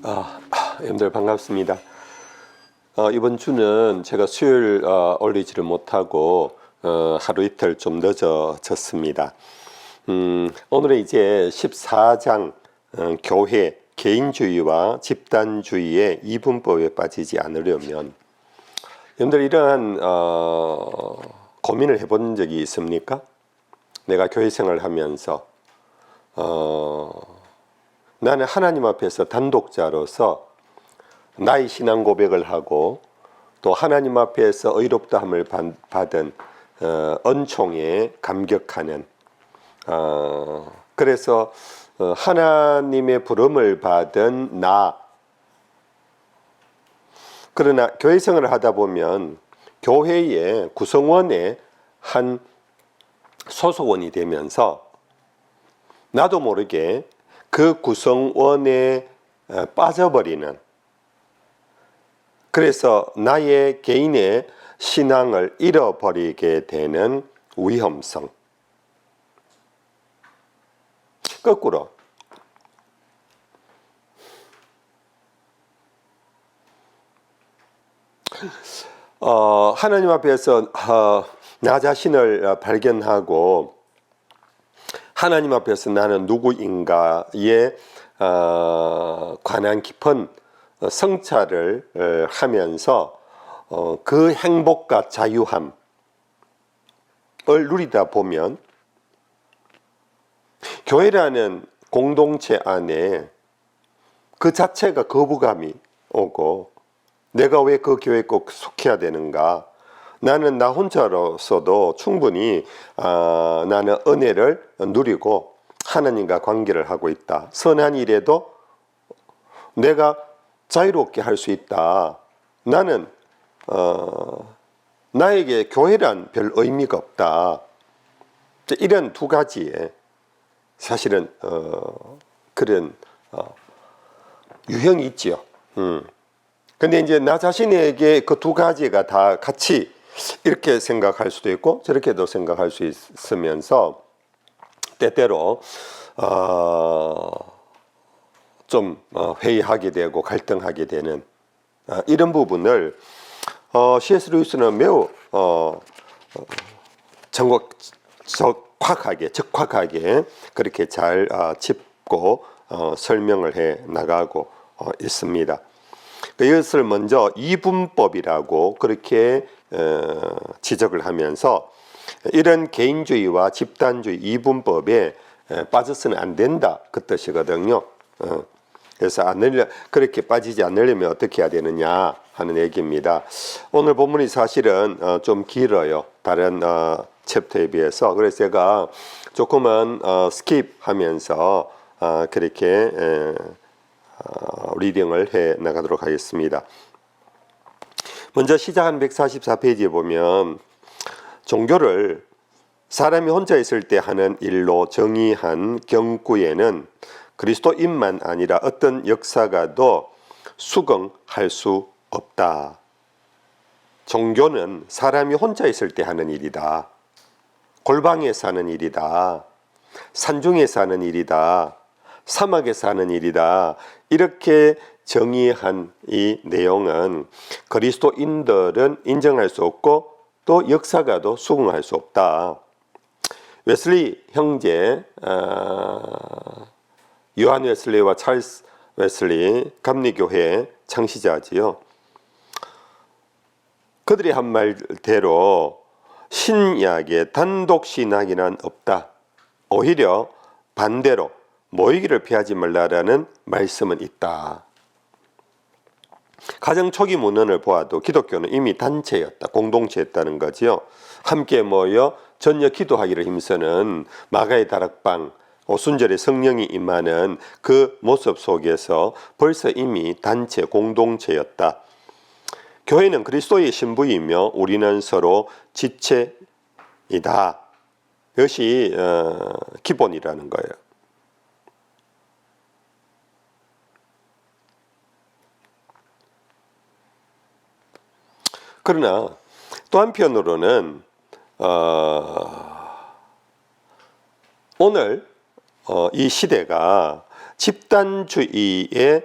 여러분들 반갑습니다. 이번 주는 제가 수요일 올리지를 못하고 하루 이틀 좀 늦어졌습니다. 오늘은 이제 14장 교회 개인주의와 집단주의의 이분법에 빠지지 않으려면, 여러분들 이러한 고민을 해본 적이 있습니까? 내가 교회 생활을 하면서 나는 하나님 앞에서 단독자로서 나의 신앙 고백을 하고 또 하나님 앞에서 의롭다함을 받은 은총에 감격하는, 그래서 하나님의 부름을 받은 나. 그러나 교회 생활을 하다 보면 교회의 구성원의 한 소속원이 되면서 나도 모르게 그 구성원에 빠져버리는, 그래서 나의 개인의 신앙을 잃어버리게 되는 위험성. 거꾸로 하나님 앞에서 나 자신을 발견하고 하나님 앞에서 나는 누구인가에 관한 깊은 성찰을 하면서 그 행복과 자유함을 누리다 보면 교회라는 공동체 안에 그 자체가 거부감이 오고, 내가 왜 그 교회에 꼭 속해야 되는가? 나는 나 혼자로서도 충분히 나는 은혜를 누리고 하나님과 관계를 하고 있다. 선한 일에도 내가 자유롭게 할 수 있다. 나는 나에게 교회란 별 의미가 없다. 이런 두 가지에 사실은 그런 유형이 있지요. 근데 이제 나 자신에게 그 두 가지가 다 같이 이렇게 생각할 수도 있고 저렇게도 생각할 수 있으면서 때때로 좀 회의하게 되고 갈등하게 되는 이런 부분을 C.S. 루이스는 매우 적확하게 그렇게 잘 짚고 설명을 해 나가고 있습니다. 이것을 먼저 이분법이라고 그렇게 지적을 하면서 이런 개인주의와 집단주의 이분법에 빠져서는 안 된다, 그 뜻이거든요. 그래서 그렇게 빠지지 않으려면 어떻게 해야 되느냐 하는 얘기입니다. 오늘 본문이 사실은 좀 길어요, 다른 챕터에 비해서. 그래서 제가 조금은 스킵하면서 그렇게 리딩을 해 나가도록 하겠습니다. 먼저 시작한 144페이지에 보면 종교를 사람이 혼자 있을 때 하는 일로 정의한 경구에는 그리스도인만 아니라 어떤 역사가도 수긍할 수 없다. 종교는 사람이 혼자 있을 때 하는 일이다. 골방에서 하는 일이다. 산중에서 하는 일이다. 사막에서 하는 일이다. 이렇게 정의한 이 내용은 그리스도인들은 인정할 수 없고 또 역사가도 수긍할 수 없다. 웨슬리 형제, 요한 웨슬리와 찰스 웨슬리, 감리교회 창시자지요. 그들이 한 말대로 신약의 단독 신학이란 없다. 오히려 반대로 모이기를 피하지 말라라는 말씀은 있다. 가장 초기 문헌을 보아도 기독교는 이미 단체였다, 공동체였다는 거지요. 함께 모여 전혀 기도하기를 힘쓰는 마가의 다락방, 오순절에 성령이 임하는 그 모습 속에서 벌써 이미 단체, 공동체였다. 교회는 그리스도의 신부이며 우리는 서로 지체이다. 이것이 기본이라는 거예요. 그러나 또 한편으로는 오늘 이 시대가 집단주의에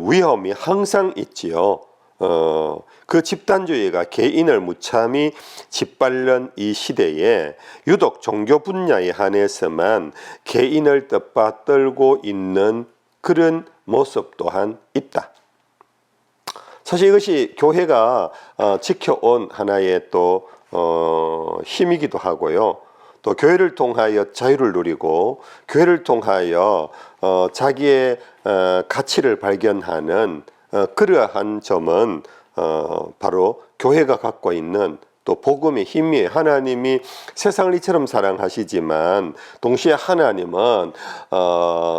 위험이 항상 있지요. 그 집단주의가 개인을 무참히 짓밟는 이 시대에 유독 종교 분야에 한해서만 개인을 뜻받들고 있는 그런 모습 또한 있다. 사실 이것이 교회가 지켜온 하나의 또 힘이기도 하고요. 또 교회를 통하여 자유를 누리고 교회를 통하여 자기의 가치를 발견하는 그러한 점은 바로 교회가 갖고 있는 또 복음의 힘이에요. 하나님이 세상을 이처럼 사랑하시지만 동시에 하나님은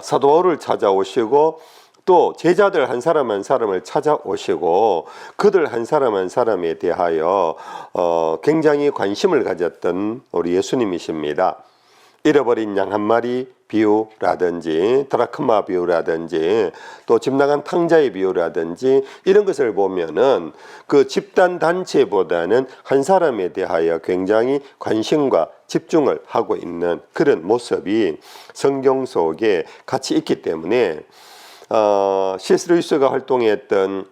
사도 바울을 찾아오시고 또 제자들 한 사람 한 사람을 찾아오시고 그들 한 사람 한 사람에 대하여 굉장히 관심을 가졌던 우리 예수님이십니다. 잃어버린 양 한 마리 비유라든지 드라크마 비유라든지 또 집 나간 탕자의 비유라든지 이런 것을 보면은 그 집단 단체보다는 한 사람에 대하여 굉장히 관심과 집중을 하고 있는 그런 모습이 성경 속에 같이 있기 때문에 C.S. 루이스가 활동했던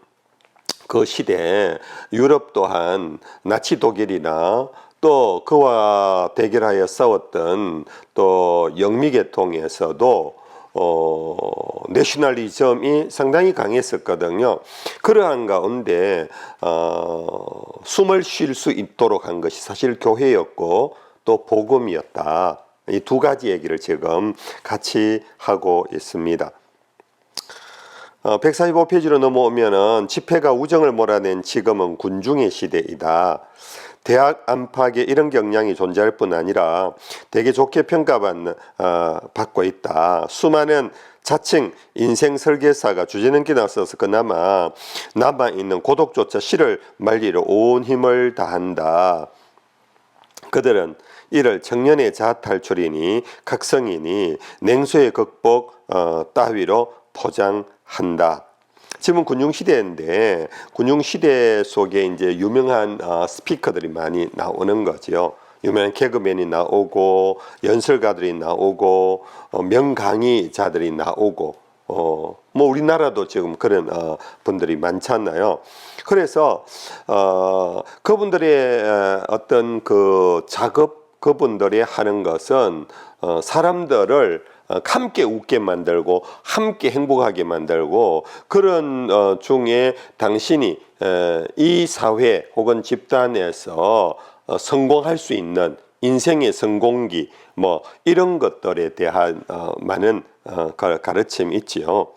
그 시대에 유럽 또한 나치 독일이나 또 그와 대결하여 싸웠던 또 영미계통에서도 내셔널리즘이 상당히 강했었거든요. 그러한 가운데 숨을 쉴 수 있도록 한 것이 사실 교회였고 또 복음이었다. 이 두 가지 얘기를 지금 같이 하고 있습니다. 145페이지로 넘어오면은 집회가 우정을 몰아낸 지금은 군중의 시대이다. 대학 안팎에 이런 경향이 존재할 뿐 아니라 되게 좋게 평가받고 있다. 수많은 자칭 인생 설계사가 주제넘게 나서서 그나마 남아있는 고독조차 씨를 말리려 온 힘을 다한다. 그들은 이를 청년의 자아탈출이니 각성이니 냉소의 극복 따위로 포장한다. 지금은 군중시대인데 군중시대 속에 이제 유명한 스피커들이 많이 나오는 거죠. 유명한 개그맨이 나오고 연설가들이 나오고 명강의자들이 나오고 뭐 우리나라도 지금 그런 분들이 많잖아요. 그래서 그분들의 어떤 그 작업 그분들이 하는 것은 사람들을 함께 웃게 만들고 함께 행복하게 만들고 그런 중에 당신이 이 사회 혹은 집단에서 성공할 수 있는 인생의 성공기 뭐 이런 것들에 대한 많은 가르침이 있지요.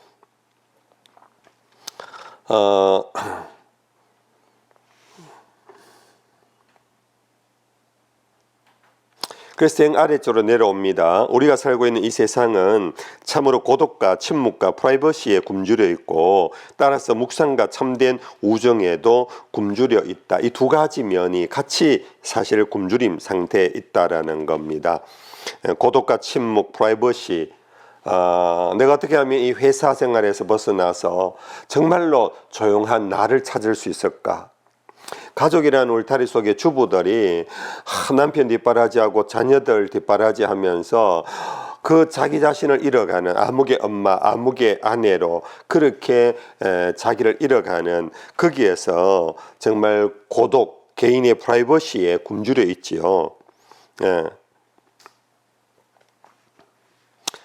그래서 아래쪽으로 내려옵니다. 우리가 살고 있는 이 세상은 참으로 고독과 침묵과 프라이버시에 굶주려 있고 따라서 묵상과 참된 우정에도 굶주려 있다. 이 두 가지 면이 같이 사실 굶주림 상태에 있다라는 겁니다. 고독과 침묵, 프라이버시. 내가 어떻게 하면 이 회사 생활에서 벗어나서 정말로 조용한 나를 찾을 수 있을까? 가족이라는 울타리 속에 주부들이 남편 뒷바라지하고 자녀들 뒷바라지하면서 그 자기 자신을 잃어가는 암흑의 엄마, 암흑의 아내로 그렇게 자기를 잃어가는 거기에서 정말 고독, 개인의 프라이버시에 굶주려 있지요.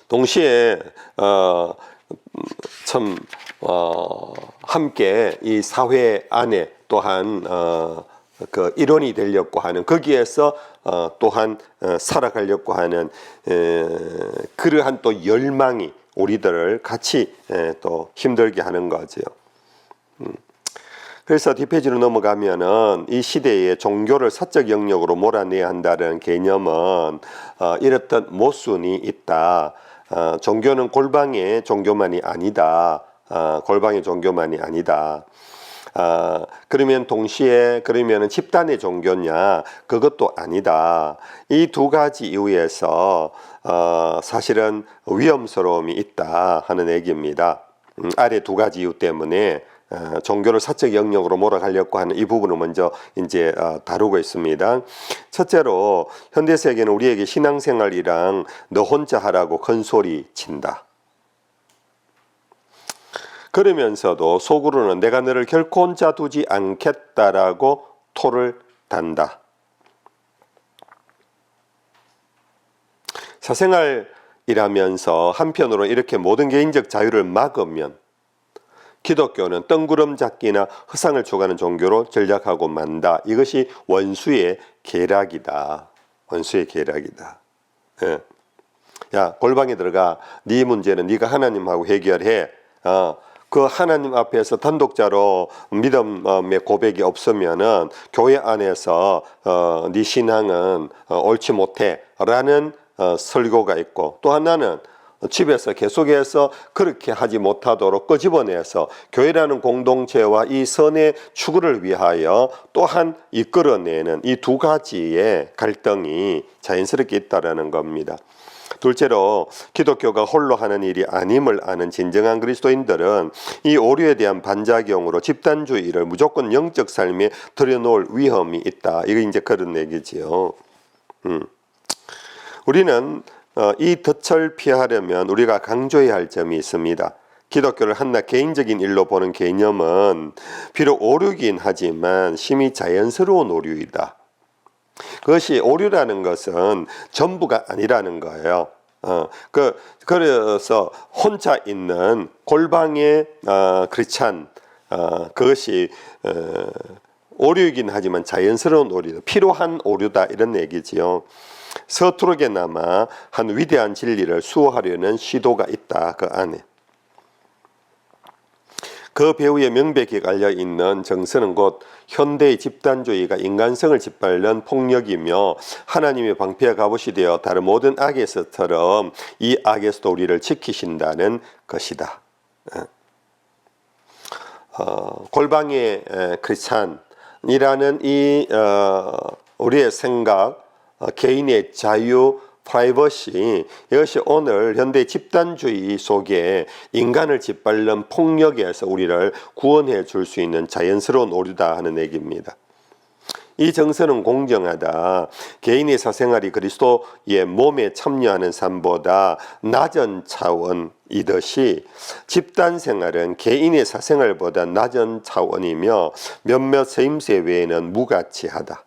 동시에 참 함께 이 사회 안에 또한 그 일원이 되려고 하는 거기에서 또한 살아가려고 하는 그러한 또 열망이 우리들을 같이 또 힘들게 하는 거지요. 그래서 뒷페이지로 넘어가면은 이 시대에 종교를 사적 영역으로 몰아내야 한다는 개념은 이렇듯 모순이 있다. 종교는 골방의 종교만이 아니다. 골방의 종교만이 아니다. 그러면 동시에 그러면은 집단의 종교냐? 그것도 아니다. 이 두 가지 이유에서 사실은 위험스러움이 있다 하는 얘기입니다. 아래 두 가지 이유 때문에 종교를 사적 영역으로 몰아가려고 하는 이 부분을 먼저 이제 다루고 있습니다. 첫째로 현대 세계는 우리에게 신앙생활이랑 너 혼자 하라고 큰 소리 친다. 그러면서도 속으로는 내가 너를 결코 혼자 두지 않겠다라고 토를 단다. 사생활이라면서 한편으로 이렇게 모든 개인적 자유를 막으면 기독교는 뜬구름 잡기나 허상을 추구하는 종교로 전락하고 만다. 이것이 원수의 계략이다. 원수의 계략이다. 예. 야, 골방에 들어가. 네 문제는 네가 하나님하고 해결해. 그 하나님 앞에서 단독자로 믿음의 고백이 없으면은 교회 안에서 네 신앙은 옳지 못해라는 설교가 있고, 또 하나는 집에서 계속해서 그렇게 하지 못하도록 끄집어내서 교회라는 공동체와 이 선의 추구를 위하여 또한 이끌어내는 이 두 가지의 갈등이 자연스럽게 있다라는 겁니다. 둘째로 기독교가 홀로 하는 일이 아님을 아는 진정한 그리스도인들은 이 오류에 대한 반작용으로 집단주의를 무조건 영적 삶에 들여놓을 위험이 있다. 이거 이제 그런 얘기지요. 우리는 이 덫을 피하려면 우리가 강조해야 할 점이 있습니다. 기독교를 한낱 개인적인 일로 보는 개념은 비록 오류긴 하지만 심히 자연스러운 오류이다. 그것이 오류라는 것은 전부가 아니라는 거예요. 그래서 혼자 있는 골방의 크리스찬, 그것이 오류이긴 하지만 자연스러운 오류다. 필요한 오류다. 이런 얘기지요. 서투르게나마 한 위대한 진리를 수호하려는 시도가 있다. 그 안에. 그 배후에 명백히 깔려있는 정서는 곧 현대의 집단주의가 인간성을 짓밟는 폭력이며 하나님의 방패와 갑옷이 되어 다른 모든 악에서처럼 이 악에서도 우리를 지키신다는 것이다. 골방의 크리스찬이라는 이 우리의 생각, 개인의 자유, 프라이버시, 이것이 오늘 현대 집단주의 속에 인간을 짓밟는 폭력에서 우리를 구원해 줄 수 있는 자연스러운 오류다 하는 얘기입니다. 이 정서는 공정하다. 개인의 사생활이 그리스도의 몸에 참여하는 삶보다 낮은 차원이듯이 집단 생활은 개인의 사생활보다 낮은 차원이며 몇몇 세임새 외에는 무가치하다.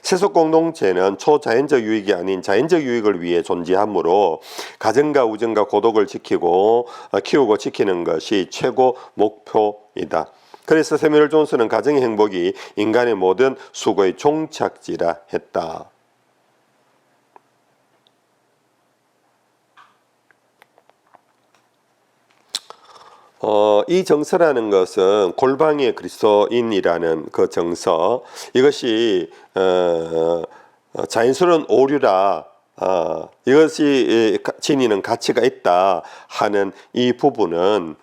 세속 공동체는 초자연적 유익이 아닌 자연적 유익을 위해 존재하므로 가정과 우정과 고독을 키우고 지키는 것이 최고 목표이다. 그래서 세뮤얼 존슨은 가정의 행복이 인간의 모든 수고의 종착지라 했다. 이 정서라는 것은 골방의 그리스도인이라는 그 정서, 이것이 자연스러운 오류라, 이것이 지니는 가치가 있다 하는 이 부분은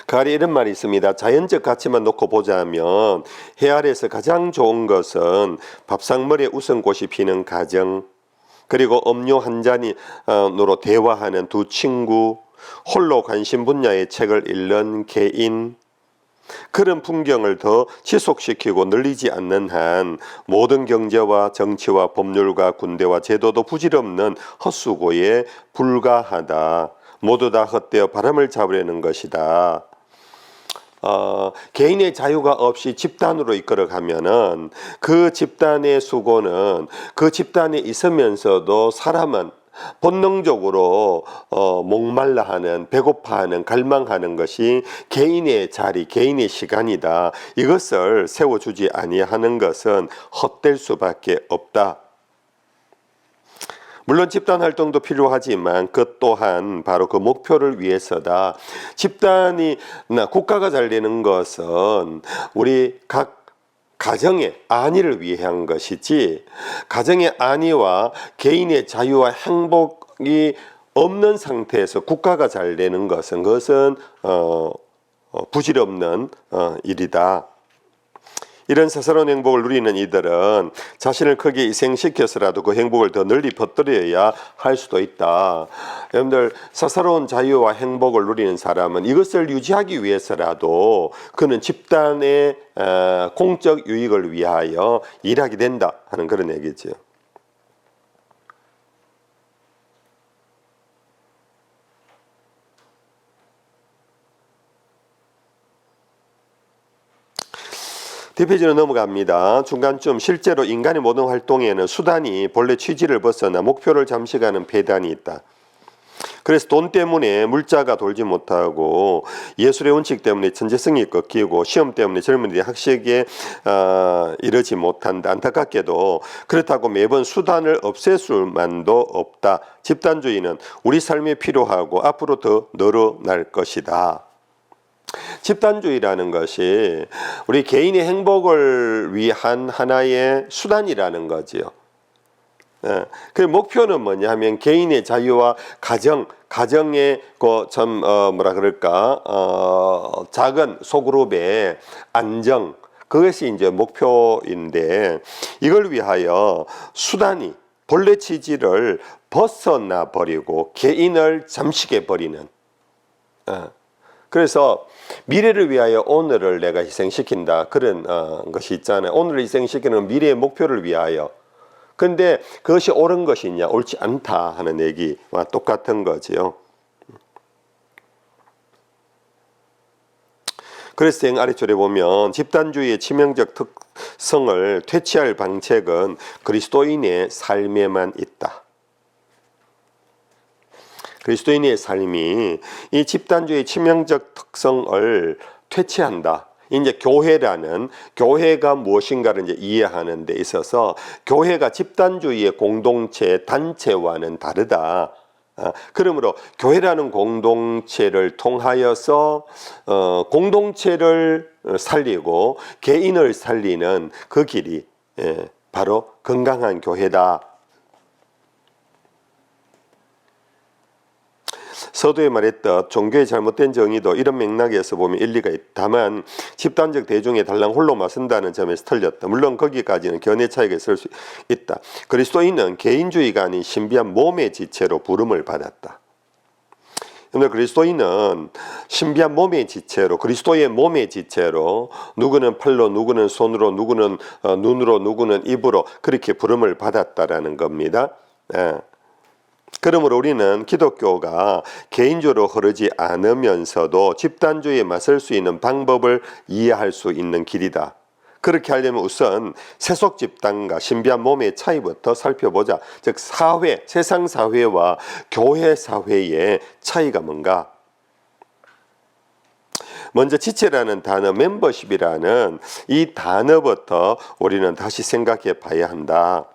그 아래 이런 말이 있습니다. 자연적 가치만 놓고 보자면 해 아래에서 가장 좋은 것은 밥상머리에 웃음꽃이 피는 가정, 그리고 음료 한 잔으로 대화하는 두 친구, 홀로 관심 분야의 책을 읽는 개인, 그런 풍경을 더 지속시키고 늘리지 않는 한 모든 경제와 정치와 법률과 군대와 제도도 부질없는 헛수고에 불과하다. 모두 다 헛되어 바람을 잡으려는 것이다. 개인의 자유가 없이 집단으로 이끌어가면은 그 집단의 수고는 그 집단에 있으면서도 사람은 본능적으로 목말라하는, 배고파하는, 갈망하는 것이 개인의 자리, 개인의 시간이다. 이것을 세워주지 아니하는 것은 헛될 수밖에 없다. 물론 집단 활동도 필요하지만 그 또한 바로 그 목표를 위해서다. 집단이 국가가 잘 되는 것은 우리 각 가정의 안위를 위한 것이지, 가정의 안위와 개인의 자유와 행복이 없는 상태에서 국가가 잘 되는 것은 부질없는 일이다. 이런 사사로운 행복을 누리는 이들은 자신을 크게 희생시켜서라도 그 행복을 더 널리 퍼뜨려야 할 수도 있다. 여러분들, 사사로운 자유와 행복을 누리는 사람은 이것을 유지하기 위해서라도 그는 집단의 공적 유익을 위하여 일하게 된다 하는 그런 얘기죠. 뒷페이지로 넘어갑니다. 중간쯤 실제로 인간의 모든 활동에는 수단이 본래 취지를 벗어나 목표를 잠식하는 폐단이 있다. 그래서 돈 때문에 물자가 돌지 못하고 예술의 원칙 때문에 천재성이 꺾이고 시험 때문에 젊은이들이 학식에 이르지 못한다. 안타깝게도 그렇다고 매번 수단을 없앨 수만도 없다. 집단주의는 우리 삶에 필요하고 앞으로 더 늘어날 것이다. 집단주의라는 것이 우리 개인의 행복을 위한 하나의 수단이라는 거지요. 그 목표는 뭐냐 하면 개인의 자유와 가정의 작은 소그룹의 안정, 그것이 이제 목표인데, 이걸 위하여 수단이 본래 취지를 벗어나 버리고 개인을 잠식해 버리는. 그래서 미래를 위하여 오늘을 내가 희생시킨다, 그런 것이 있잖아요. 오늘을 희생시키는 미래의 목표를 위하여. 근데 그것이 옳은 것이냐 옳지 않다 하는 얘기와 똑같은 거지요. 그래서 아래줄에 보면 집단주의의 치명적 특성을 퇴치할 방책은 그리스도인의 삶에만 있다. 그리스도인의 삶이 이 집단주의 치명적 특성을 퇴치한다. 이제 교회가 무엇인가를 이제 이해하는 데 있어서 교회가 집단주의의 공동체, 단체와는 다르다. 그러므로 교회라는 공동체를 통하여서 공동체를 살리고 개인을 살리는 그 길이 바로 건강한 교회다. 서두에 말했듯 종교의 잘못된 정의도 이런 맥락에서 보면 일리가 있다. 다만 집단적 대중의 달랑 홀로 맞선다는 점에서 틀렸다. 물론 거기까지는 견해 차이가 있을 수 있다. 그리스도인은 개인주의가 아닌 신비한 몸의 지체로 부름을 받았다. 그런데 그리스도인은 신비한 몸의 지체로, 그리스도의 몸의 지체로, 누구는 팔로, 누구는 손으로, 누구는 눈으로, 누구는 입으로 그렇게 부름을 받았다라는 겁니다. 그러므로 우리는 기독교가 개인적으로 흐르지 않으면서도 집단주의에 맞설 수 있는 방법을 이해할 수 있는 길이다. 그렇게 하려면 우선 세속 집단과 신비한 몸의 차이부터 살펴보자. 즉 세상 사회와 교회 사회의 차이가 뭔가? 먼저 지체라는 단어, 멤버십이라는 이 단어부터 우리는 다시 생각해 봐야 한다.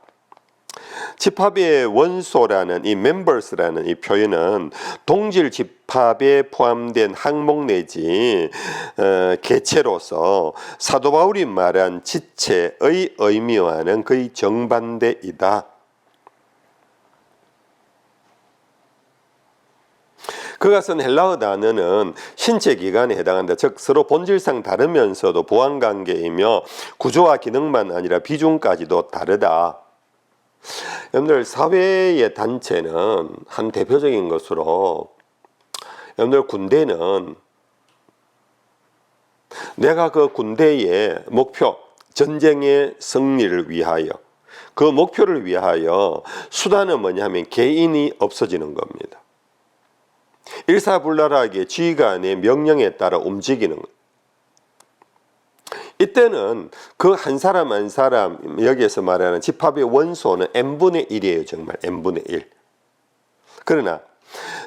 집합의 원소라는 이 members라는 이 표현은 동질 집합에 포함된 항목 내지 개체로서 사도 바울이 말한 지체의 의미와는 거의 정반대이다. 그가 쓴 헬라어 단어는 신체 기관에 해당한다. 즉 서로 본질상 다르면서도 보완관계이며 구조와 기능만 아니라 비중까지도 다르다. 여러분들, 사회의 단체는 한 대표적인 것으로, 여러분들 군대는 내가 그 군대의 목표, 전쟁의 승리를 위하여, 그 목표를 위하여 수단은 뭐냐면 개인이 없어지는 겁니다. 일사불란하게 지휘관의 명령에 따라 움직이는 것. 이때는 그 한 사람 한 사람, 여기에서 말하는 집합의 원소는 n분의 1이에요. 정말 n분의 1. 그러나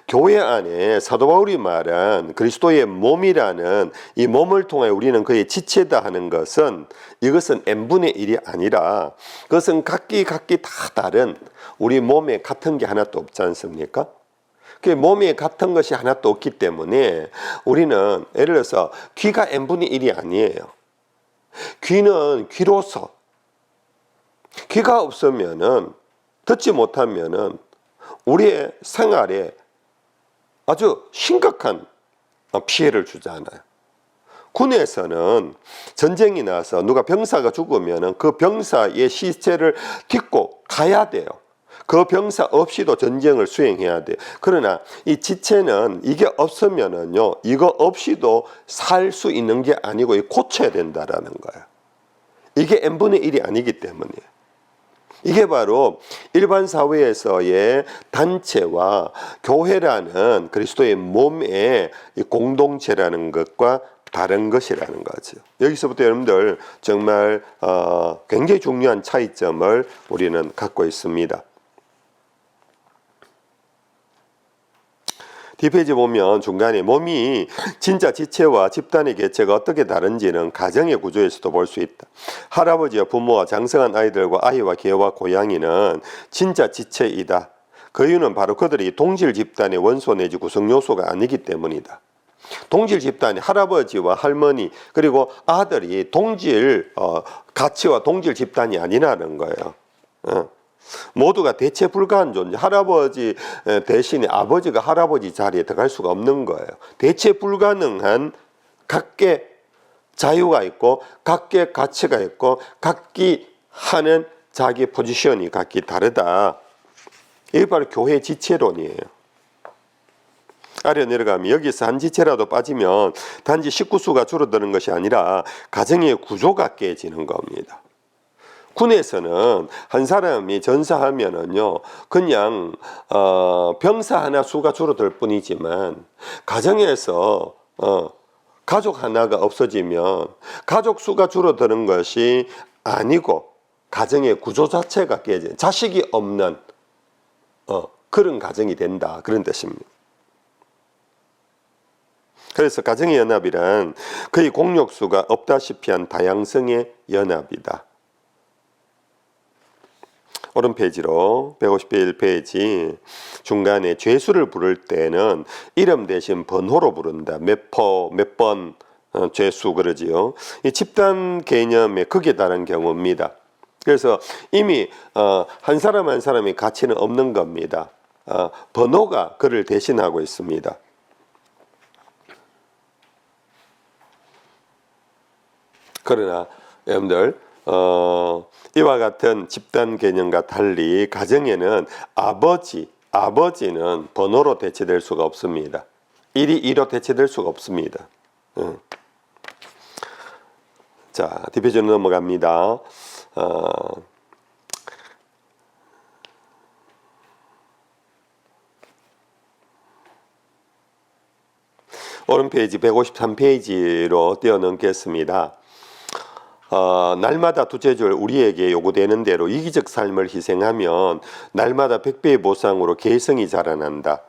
교회 안에 사도 바울이 말한 그리스도의 몸이라는 이 몸을 통해 우리는 그의 지체다 하는 것은, 이것은 n분의 1이 아니라 그것은 각기 다 다른 우리 몸에 같은 게 하나도 없지 않습니까? 그 몸에 같은 것이 하나도 없기 때문에 우리는, 예를 들어서 귀가 n분의 1이 아니에요. 귀는 귀로서, 귀가 없으면은, 듣지 못하면은 우리의 생활에 아주 심각한 피해를 주잖아요. 군에서는 전쟁이 나서 누가 병사가 죽으면 그 병사의 시체를 딛고 가야 돼요. 그 병사 없이도 전쟁을 수행해야 돼요. 그러나 이 지체는 이게 없으면은요, 이거 없이도 살 수 있는 게 아니고 고쳐야 된다라는 거예요. 이게 n분의 1이 아니기 때문이에요. 이게 바로 일반 사회에서의 단체와 교회라는 그리스도의 몸의 공동체라는 것과 다른 것이라는 거죠. 여기서부터 여러분들 정말 굉장히 중요한 차이점을 우리는 갖고 있습니다. 뒷페이지 보면 중간에 몸이 진짜 지체와 집단의 개체가 어떻게 다른지는 가정의 구조에서도 볼 수 있다. 할아버지와 부모와 장성한 아이들과 아이와 개와 고양이는 진짜 지체이다. 그 이유는 바로 그들이 동질 집단의 원소 내지 구성 요소가 아니기 때문이다. 동질 집단이 할아버지와 할머니 그리고 아들이 동질 가치와 동질 집단이 아니라는 거예요. 모두가 대체 불가한 존재. 할아버지 대신에 아버지가 할아버지 자리에 들어갈 수가 없는 거예요. 대체 불가능한 각계 자유가 있고 각계 가치가 있고 각기 하는 자기 포지션이 각기 다르다. 이게 바로 교회 지체론이에요. 아래 내려가면 여기서 한 지체라도 빠지면 단지 식구수가 줄어드는 것이 아니라 가정의 구조가 깨지는 겁니다. 군에서는 한 사람이 전사하면은요 그냥 병사 하나 수가 줄어들 뿐이지만 가정에서 가족 하나가 없어지면 가족 수가 줄어드는 것이 아니고 가정의 구조 자체가 깨져 자식이 없는 그런 가정이 된다 그런 뜻입니다. 그래서 가정의 연합이란 거의 공력수가 없다시피 한 다양성의 연합이다. 오른 페이지로 151페이지 중간에 죄수를 부를 때는 이름 대신 번호로 부른다. 몇 번 죄수 그러지요. 이 집단 개념의 극에 달한 경우입니다. 그래서 이미 한 사람 한 사람의 가치는 없는 겁니다. 번호가 그를 대신하고 있습니다. 그러나 여러분들 이와 같은 집단 개념과 달리 가정에는 아버지는 번호로 대체될 수가 없습니다. 1이 2로 대체될 수가 없습니다. 자, 뒷페이지로 넘어갑니다. 오른 페이지 153페이지로 뛰어넘겠습니다. 날마다 두째줄 우리에게 요구되는 대로 이기적 삶을 희생하면 날마다 100배의 보상으로 개성이 자라난다.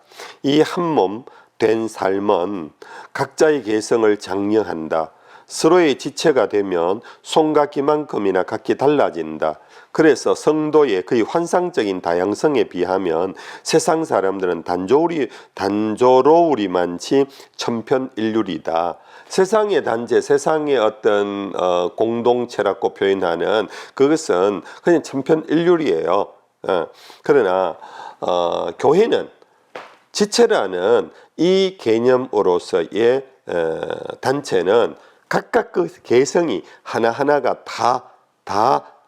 이 한 몸 된 삶은 각자의 개성을 장려한다. 서로의 지체가 되면 손각기만큼이나 각기 달라진다. 그래서 성도의 그의 환상적인 다양성에 비하면 세상 사람들은 단조로우리만치 천편일률이다. 세상의 단체, 세상의 어떤 공동체라고 표현하는 그것은 그냥 천편일률이에요. 그러나 교회는 지체라는 이 개념으로서의 단체는 각각 그 개성이 하나하나가 다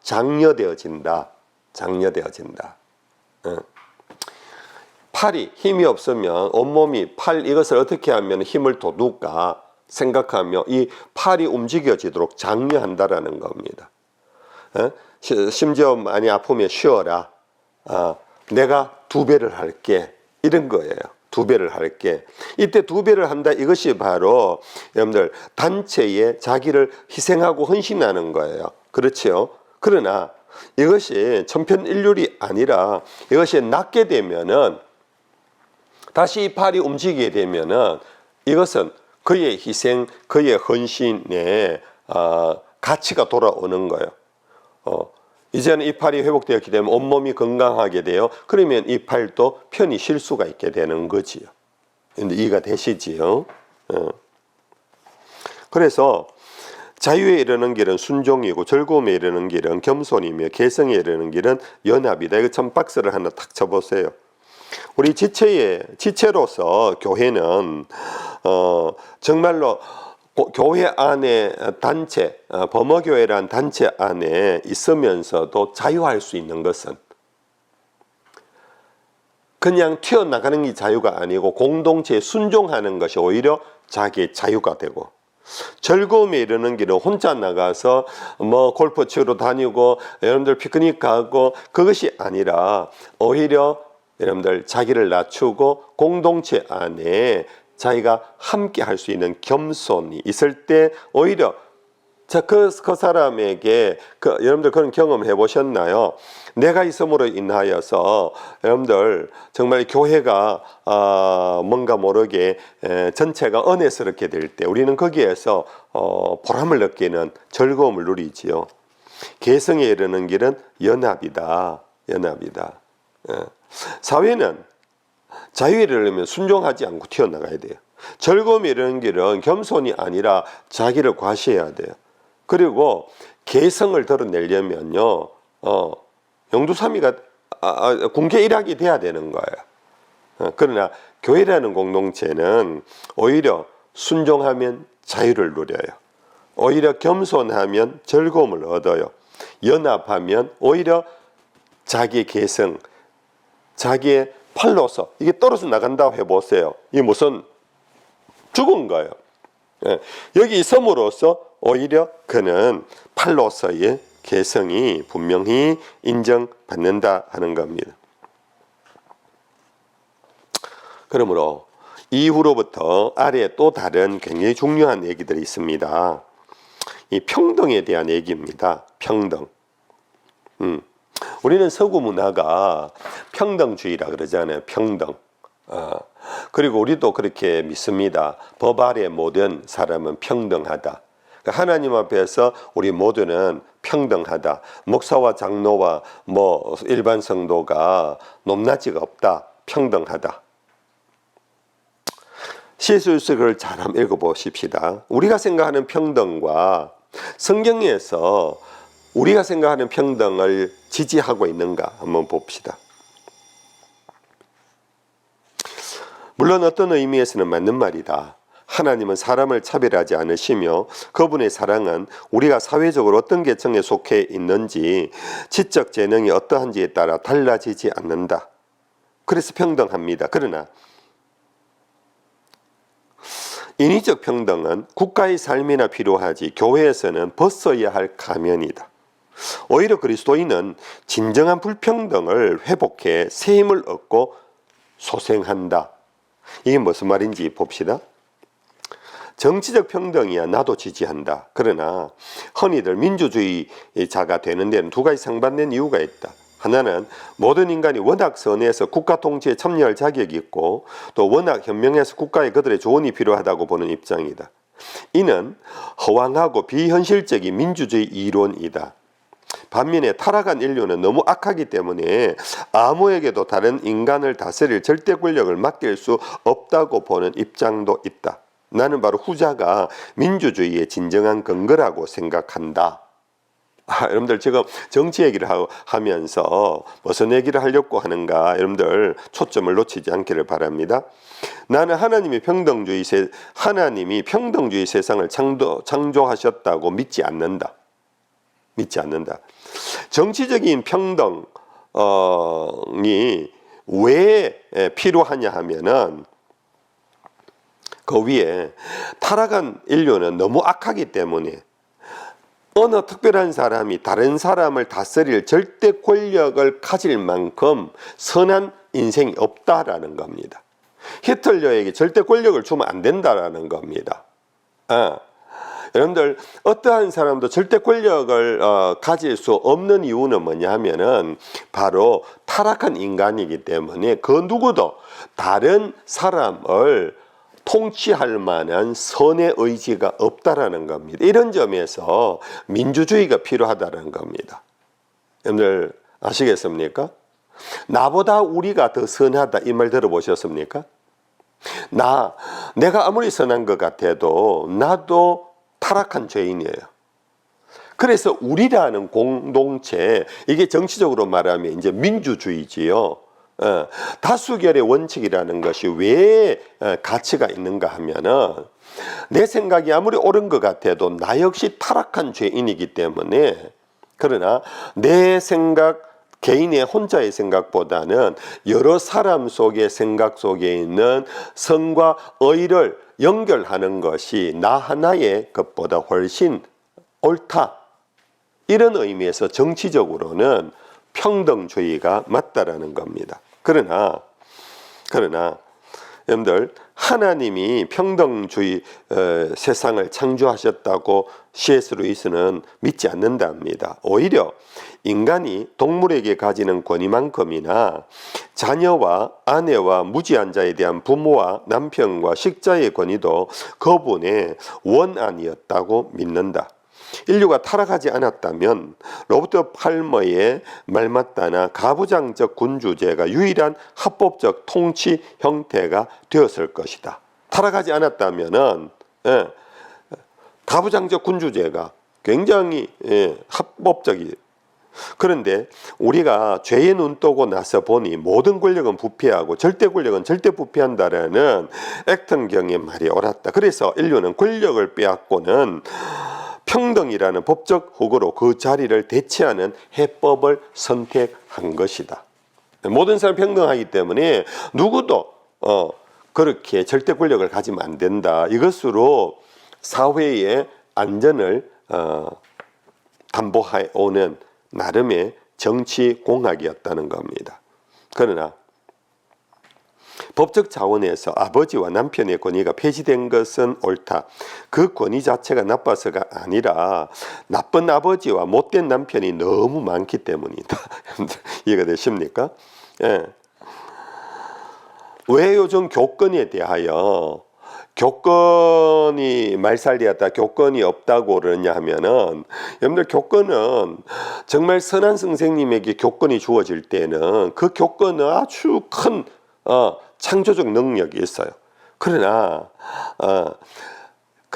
장려되어진다. 팔이 힘이 없으면 온몸이 이것을 어떻게 하면 힘을 돋울까 생각하며 이 팔이 움직여지도록 장려한다라는 겁니다. 심지어 많이 아프면 쉬어라. 내가 2배를 할게. 이런 거예요. 2배를 할게. 이때 2배를 한다. 이것이 바로 여러분들 단체에 자기를 희생하고 헌신하는 거예요. 그렇죠? 그러나 이것이 천편일률이 아니라 이것이 낮게 되면은 다시 이 팔이 움직이게 되면은 이것은 그의 희생, 그의 헌신의 가치가 돌아오는 거예요. 이제는 이 팔이 회복되었기 때문에 온몸이 건강하게 돼요. 그러면 이 팔도 편히 쉴 수가 있게 되는 거지요. 근데 이해가 되시지요? 그래서 자유에 이르는 길은 순종이고 즐거움에 이르는 길은 겸손이며 개성에 이르는 길은 연합이다. 이거 참 박스를 하나 탁 쳐보세요. 우리 지체로서 교회는 정말로 교회 안에 단체, 범어교회라는 단체 안에 있으면서도 자유할 수 있는 것은 그냥 튀어나가는 게 자유가 아니고 공동체에 순종하는 것이 오히려 자기의 자유가 되고, 즐거움에 이르는 길은 혼자 나가서 뭐 골프 치러 다니고 여러분들 피크닉 가고 그것이 아니라 오히려 여러분들 자기를 낮추고 공동체 안에 자기가 함께 할 수 있는 겸손이 있을 때 오히려 그 사람에게 여러분들 그런 경험 해보셨나요? 내가 있음으로 인하여서 여러분들 정말 교회가 뭔가 모르게 전체가 은혜스럽게 될 때 우리는 거기에서 보람을 느끼는 즐거움을 누리지요. 계성에 이르는 길은 연합이다. 연합이다. 사회는 자유에 이르려면 순종하지 않고 튀어나가야 돼요. 즐거움에 이르는 길은 겸손이 아니라 자기를 과시해야 돼요. 그리고 개성을 드러내려면요, 영두삼위가 군계 일학이 돼야 되는 거예요. 그러나 교회라는 공동체는 오히려 순종하면 자유를 누려요. 오히려 겸손하면 즐거움을 얻어요. 연합하면 오히려 자기의 개성, 자기의 팔로서 이게 떨어져 나간다고 해보세요. 이게 무슨 죽은 거예요. 여기 있음으로써 오히려 그는 팔로서의 개성이 분명히 인정받는다 하는 겁니다. 그러므로 이후로부터 아래에 또 다른 굉장히 중요한 얘기들이 있습니다. 이 평등에 대한 얘기입니다. 평등. 우리는 서구 문화가 평등주의라 그러잖아요. 평등. 그리고 우리도 그렇게 믿습니다. 법 아래 모든 사람은 평등하다. 하나님 앞에서 우리 모두는 평등하다. 목사와 장로와 뭐 일반 성도가 높낮이가 없다. 평등하다. 시술서를 잘 한번 읽어보십시다. 우리가 생각하는 평등과 성경에서 우리가 생각하는 평등을 지지하고 있는가 한번 봅시다. 물론 어떤 의미에서는 맞는 말이다. 하나님은 사람을 차별하지 않으시며 그분의 사랑은 우리가 사회적으로 어떤 계층에 속해 있는지 지적 재능이 어떠한지에 따라 달라지지 않는다. 그래서 평등합니다. 그러나 인위적 평등은 국가의 삶이나 필요하지 교회에서는 벗어야 할 가면이다. 오히려 그리스도인은 진정한 불평등을 회복해 새 힘을 얻고 소생한다. 이게 무슨 말인지 봅시다. 정치적 평등이야 나도 지지한다. 그러나 흔히들 민주주의자가 되는 데는 두 가지 상반된 이유가 있다. 하나는 모든 인간이 워낙 선해서 국가 통치에 참여할 자격이 있고 또 워낙 현명해서 국가에 그들의 조언이 필요하다고 보는 입장이다. 이는 허황하고 비현실적인 민주주의 이론이다. 반면에 타락한 인류는 너무 악하기 때문에 아무에게도 다른 인간을 다스릴 절대 권력을 맡길 수 없다고 보는 입장도 있다. 나는 바로 후자가 민주주의의 진정한 근거라고 생각한다. 여러분들 지금 정치 얘기를 하면서 무슨 얘기를 하려고 하는가 여러분들 초점을 놓치지 않기를 바랍니다. 나는 하나님이 평등주의 세상을 창조하셨다고 믿지 않는다. 믿지 않는다. 정치적인 평등이 왜 필요하냐 하면은 그 위에 타락한 인류는 너무 악하기 때문에 어느 특별한 사람이 다른 사람을 다스릴 절대 권력을 가질 만큼 선한 인생이 없다라는 겁니다. 히틀러에게 절대 권력을 주면 안 된다라는 겁니다. 여러분들 어떠한 사람도 절대 권력을 가질 수 없는 이유는 뭐냐 하면은 바로 타락한 인간이기 때문에 그 누구도 다른 사람을 통치할 만한 선의 의지가 없다라는 겁니다. 이런 점에서 민주주의가 필요하다는 겁니다. 여러분들 아시겠습니까? 나보다 우리가 더 선하다 이 말 들어보셨습니까? 내가 아무리 선한 것 같아도 나도 타락한 죄인이에요. 그래서 우리라는 공동체 이게 정치적으로 말하면 이제 민주주의지요. 다수결의 원칙이라는 것이 왜 가치가 있는가 하면은 내 생각이 아무리 옳은 것 같아도 나 역시 타락한 죄인이기 때문에, 그러나 내 생각, 개인의 혼자의 생각보다는 여러 사람 속의 생각 속에 있는 선과 의를 연결하는 것이 나 하나의 것보다 훨씬 옳다. 이런 의미에서 정치적으로는 평등주의가 맞다라는 겁니다. 그러나 여러분들, 하나님이 평등주의 세상을 창조하셨다고 C.S. 루이스는 믿지 않는답니다. 오히려 인간이 동물에게 가지는 권위만큼이나 자녀와 아내와 무지한 자에 대한 부모와 남편과 식자의 권위도 그분의 원안이었다고 믿는다. 인류가 타락하지 않았다면 로버트 팔머의 말맞다나 가부장적 군주제가 유일한 합법적 통치 형태가 되었을 것이다. 타락하지 않았다면은 가부장적 군주제가 굉장히 합법적이. 그런데 우리가 죄의 눈 뜨고 나서 보니 모든 권력은 부패하고 절대 권력은 절대 부패한다라는 액턴경의 말이 옳았다. 그래서 인류는 권력을 빼앗고는 평등이라는 법적 허구로 그 자리를 대체하는 해법을 선택한 것이다. 모든 사람 평등하기 때문에 누구도 그렇게 절대 권력을 가지면 안 된다. 이것으로 사회의 안전을 담보해 오는 나름의 정치 공학이었다는 겁니다. 그러나 법적 차원에서 아버지와 남편의 권위가 폐지된 것은 옳다. 그 권위 자체가 나빠서가 아니라 나쁜 아버지와 못된 남편이 너무 많기 때문이다. 이해가 되십니까? 예. 왜 요즘 교권에 대하여 교권이 말살되었다, 교권이 없다고 그러냐 하면은, 여러분들, 교권은 정말 선한 선생님에게 교권이 주어질 때는 그 교권은 아주 큰 창조적 능력이 있어요. 그러나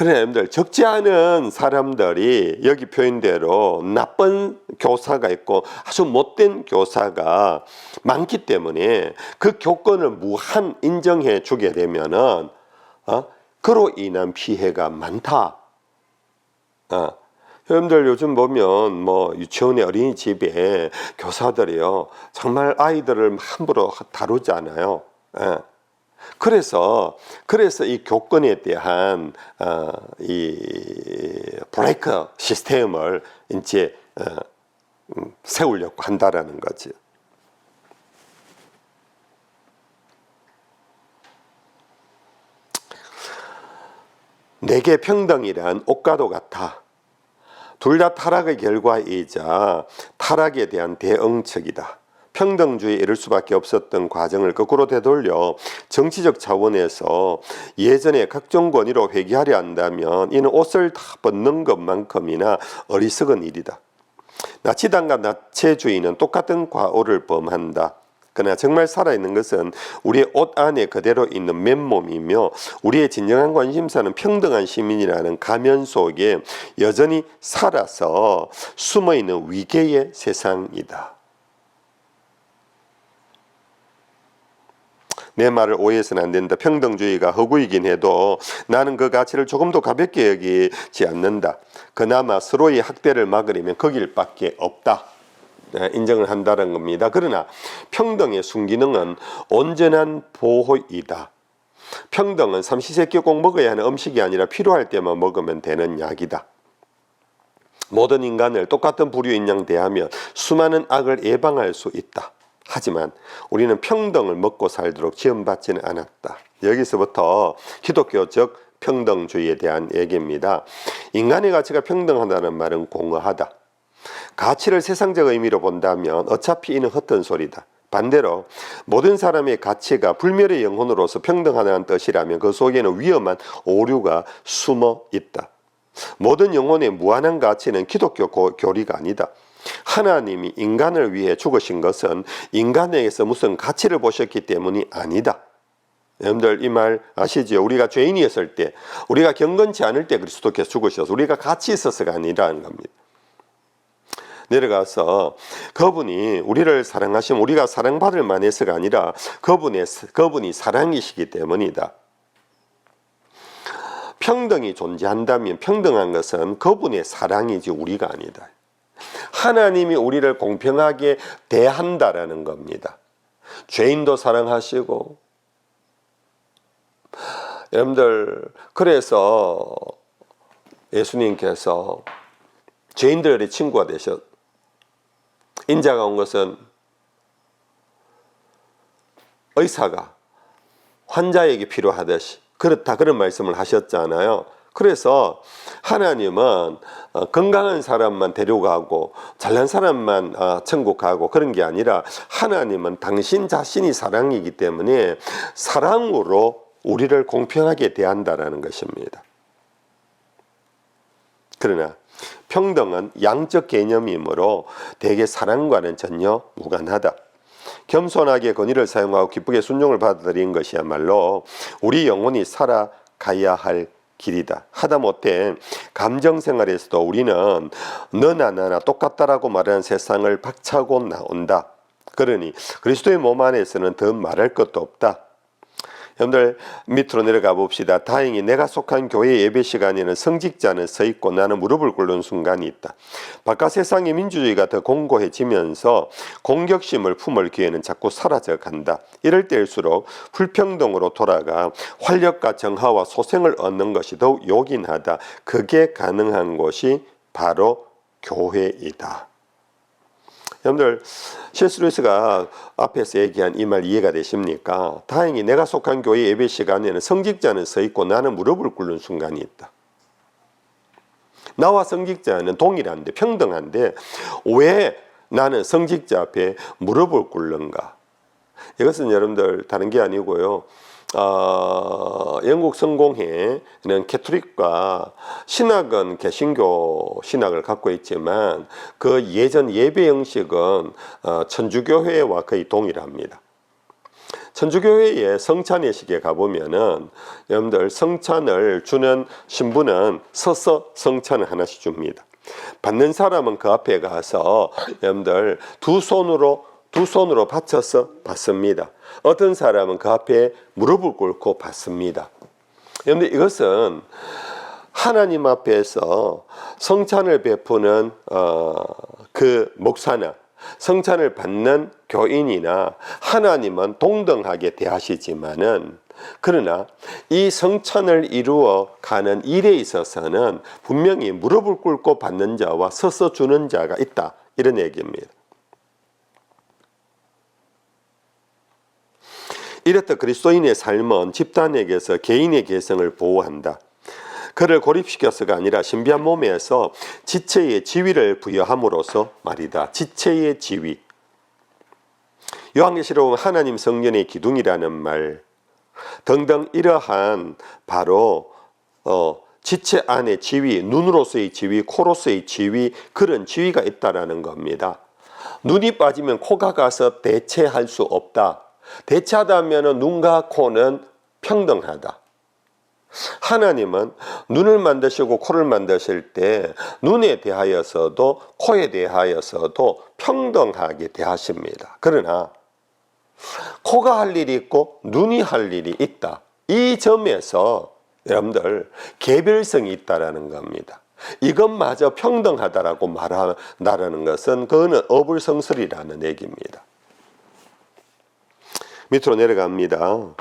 여러분들, 적지 않은 사람들이 여기 표현대로 나쁜 교사가 있고 아주 못된 교사가 많기 때문에 그 교권을 무한 인정해 주게 되면은 그로 인한 피해가 많다. 여러분들, 요즘 보면 뭐 유치원의 어린이집에 교사들이요, 정말 아이들을 함부로 다루지 않아요. 그래서 이 교권에 대한 이 브레이크 시스템을 이제 세우려고 한다라는 거지. 내게 평등이란 옷과도 같아. 둘 다 타락의 결과이자 타락에 대한 대응책이다. 평등주의에 이를 수밖에 없었던 과정을 거꾸로 되돌려 정치적 차원에서 예전의 각종 권위로 회귀하려 한다면 이는 옷을 다 벗는 것만큼이나 어리석은 일이다. 나치당과 나체주의는 똑같은 과오를 범한다. 그러나 정말 살아있는 것은 우리의 옷 안에 그대로 있는 맨몸이며 우리의 진정한 관심사는 평등한 시민이라는 가면 속에 여전히 살아서 숨어있는 위계의 세상이다. 내 말을 오해해서는 안 된다. 평등주의가 허구이긴 해도 나는 그 가치를 조금도 가볍게 여기지 않는다. 그나마 서로의 학대를 막으려면 그 길밖에 없다. 인정을 한다는 겁니다. 그러나 평등의 순기능은 온전한 보호이다. 평등은 삼시세끼 꼭 먹어야 하는 음식이 아니라 필요할 때만 먹으면 되는 약이다. 모든 인간을 똑같은 부류인 양 대하면 수많은 악을 예방할 수 있다. 하지만 우리는 평등을 먹고 살도록 지원받지는 않았다. 여기서부터 기독교적 평등주의에 대한 얘기입니다. 인간의 가치가 평등하다는 말은 공허하다. 가치를 세상적 의미로 본다면 어차피 이는 헛된 소리다. 반대로 모든 사람의 가치가 불멸의 영혼으로서 평등하다는 뜻이라면 그 속에는 위험한 오류가 숨어 있다. 모든 영혼의 무한한 가치는 기독교 교리가 아니다. 하나님이 인간을 위해 죽으신 것은 인간에게서 무슨 가치를 보셨기 때문이 아니다. 여러분들, 이 말 아시죠? 우리가 죄인이었을 때, 우리가 경건치 않을 때 그리스도께서 죽으셔서 우리가 가치 있어서가 아니라는 겁니다. 내려가서 그분이 우리를 사랑하시면 우리가 사랑받을 만해서가 아니라 그분이 사랑이시기 때문이다. 평등이 존재한다면 평등한 것은 그분의 사랑이지 우리가 아니다. 하나님이 우리를 공평하게 대한다라는 겁니다. 죄인도 사랑하시고, 여러분들 그래서 예수님께서 죄인들의 친구가 되셨. 인자가 온 것은 의사가 환자에게 필요하듯이 그렇다 그런 말씀을 하셨잖아요. 그래서 하나님은 건강한 사람만 데려가고 잘난 사람만 천국 가고 그런 게 아니라 하나님은 당신 자신이 사랑이기 때문에 사랑으로 우리를 공평하게 대한다라는 것입니다. 그러나 평등은 양적 개념이므로 대개 사랑과는 전혀 무관하다. 겸손하게 권위를 사용하고 기쁘게 순종을 받아들인 것이야말로 우리 영혼이 살아가야 할 길이다. 하다못해 감정생활에서도 우리는 너나 나나 똑같다라고 말하는 세상을 박차고 나온다. 그러니 그리스도의 몸 안에서는 더 말할 것도 없다. 여러분들 밑으로 내려가 봅시다. 다행히 내가 속한 교회 예배 시간에는 성직자는 서 있고 나는 무릎을 꿇는 순간이 있다. 바깥 세상의 민주주의가 더 공고해지면서 공격심을 품을 기회는 자꾸 사라져 간다. 이럴 때일수록 불평등으로 돌아가 활력과 정화와 소생을 얻는 것이 더욱 요긴하다. 그게 가능한 곳이 바로 교회이다. 여러분들 C.S. 루이스가 앞에서 얘기한 이 말 이해가 되십니까? 다행히 내가 속한 교회 예배 시간에는 성직자는 서 있고 나는 무릎을 꿇는 순간이 있다. 나와 성직자는 동일한데 평등한데 왜 나는 성직자 앞에 무릎을 꿇는가? 이것은 여러분들 다른 게 아니고요. 영국 성공회는 캐톨릭과 신학은 개신교 신학을 갖고 있지만 그 예전 예배 형식은 천주교회와 거의 동일합니다. 천주교회의 성찬예식에 가보면은 여러분들 성찬을 주는 신부는 서서 성찬을 하나씩 줍니다. 받는 사람은 그 앞에 가서 여러분들 두 손으로 받쳐서 받습니다. 어떤 사람은 그 앞에 무릎을 꿇고 받습니다. 그런데 이것은 하나님 앞에서 성찬을 베푸는 그 목사나 성찬을 받는 교인이나 하나님은 동등하게 대하시지만은 그러나 이 성찬을 이루어 가는 일에 있어서는 분명히 무릎을 꿇고 받는 자와 서서 주는 자가 있다. 이런 얘기입니다. 이렇듯 그리스도인의 삶은 집단에게서 개인의 개성을 보호한다. 그를 고립시켜서가 아니라 신비한 몸에서 지체의 지위를 부여함으로써 말이다. 지체의 지위. 요한계시록 하나님 성전의 기둥이라는 말 등등 이러한 바로 지체 안에 지위, 눈으로서의 지위, 코로서의 지위 그런 지위가 있다라는 겁니다. 눈이 빠지면 코가 가서 대체할 수 없다. 대체하다면 눈과 코는 평등하다. 하나님은 눈을 만드시고 코를 만드실 때 눈에 대하여서도 코에 대하여서도 평등하게 대하십니다. 그러나 코가 할 일이 있고 눈이 할 일이 있다. 이 점에서 여러분들 개별성이 있다라는 겁니다. 이것마저 평등하다라고 말한다는 것은 그거는 어불성설이라는 얘기입니다. 밑으로 내려갑니다.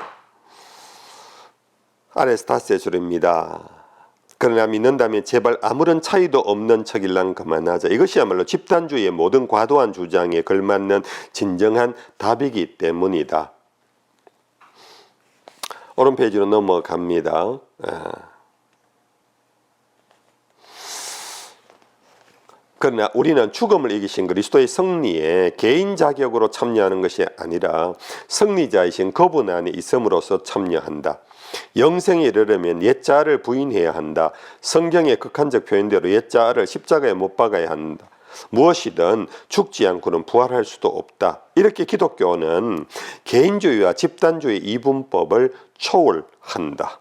아래서 다섯째 줄입니다. 그러나 믿는다면 제발 아무런 차이도 없는 척일랑 그만하자. 이것이야말로 집단주의의 모든 과도한 주장에 걸맞는 진정한 답이기 때문이다. 오른 페이지로 넘어갑니다. 그러나 우리는 죽음을 이기신 그리스도의 승리에 개인 자격으로 참여하는 것이 아니라 승리자이신 그분 안에 있음으로써 참여한다. 영생에 이르려면 옛자아를 부인해야 한다. 성경의 극한적 표현대로 옛자아를 십자가에 못 박아야 한다. 무엇이든 죽지 않고는 부활할 수도 없다. 이렇게 기독교는 개인주의와 집단주의 이분법을 초월한다.